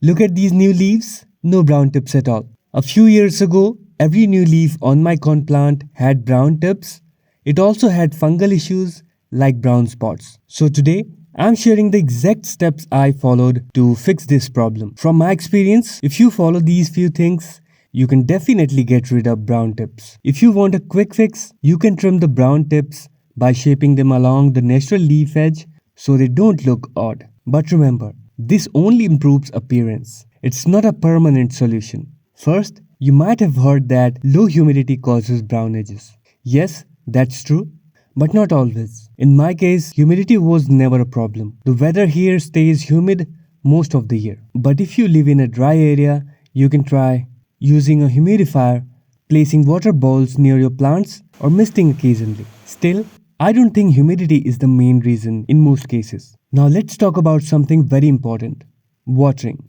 Look at these new leaves, no brown tips at all. A few years ago, every new leaf on my corn plant had brown tips. It also had fungal issues like brown spots. So today, I'm sharing the exact steps I followed to fix this problem. From my experience, if you follow these few things, you can definitely get rid of brown tips. If you want a quick fix, you can trim the brown tips by shaping them along the natural leaf edge so they don't look odd. But remember, this only improves appearance. It's not a permanent solution. First, you might have heard that low humidity causes brown edges. Yes, that's true, but not always. In my case, humidity was never a problem. The weather here stays humid most of the year. But if you live in a dry area, you can try using a humidifier, placing water bowls near your plants, or misting occasionally. Still, I don't think humidity is the main reason in most cases. Now let's talk about something very important: watering.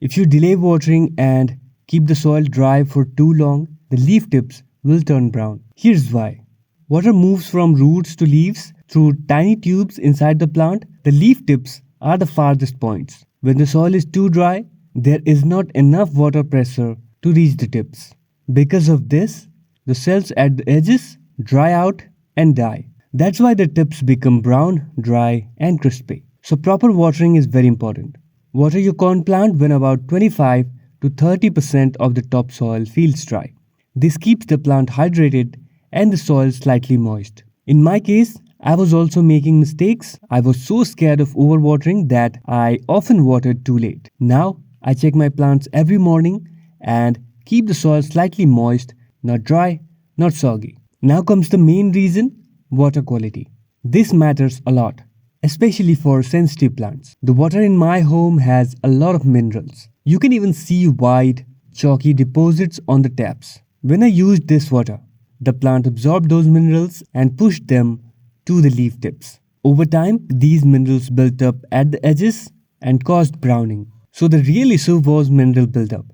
If you delay watering and keep the soil dry for too long, the leaf tips will turn brown. Here's why. Water moves from roots to leaves through tiny tubes inside the plant. The leaf tips are the farthest points. When the soil is too dry, there is not enough water pressure to reach the tips. Because of this, the cells at the edges dry out and die. That's why the tips become brown, dry, and crispy. So proper watering is very important. Water your corn plant when about 25 to 30% of the topsoil feels dry. This keeps the plant hydrated and the soil slightly moist. In my case, I was also making mistakes. I was so scared of overwatering that I often watered too late. Now, I check my plants every morning and keep the soil slightly moist, not dry, not soggy. Now comes the main reason: water quality. This matters a lot, especially for sensitive plants. The water in my home has a lot of minerals. You can even see white, chalky deposits on the taps. When I used this water, the plant absorbed those minerals and pushed them to the leaf tips. Over time, these minerals built up at the edges and caused browning. So the real issue was mineral buildup,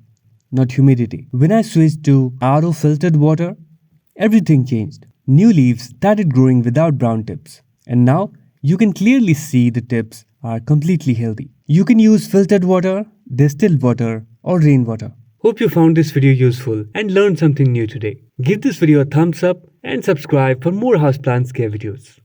not humidity. When I switched to RO filtered water, everything changed. New leaves started growing without brown tips. And now you can clearly see the tips are completely healthy. You can use filtered water, distilled water, or rainwater. Hope you found this video useful and learned something new today. Give this video a thumbs up and subscribe for more houseplant care videos.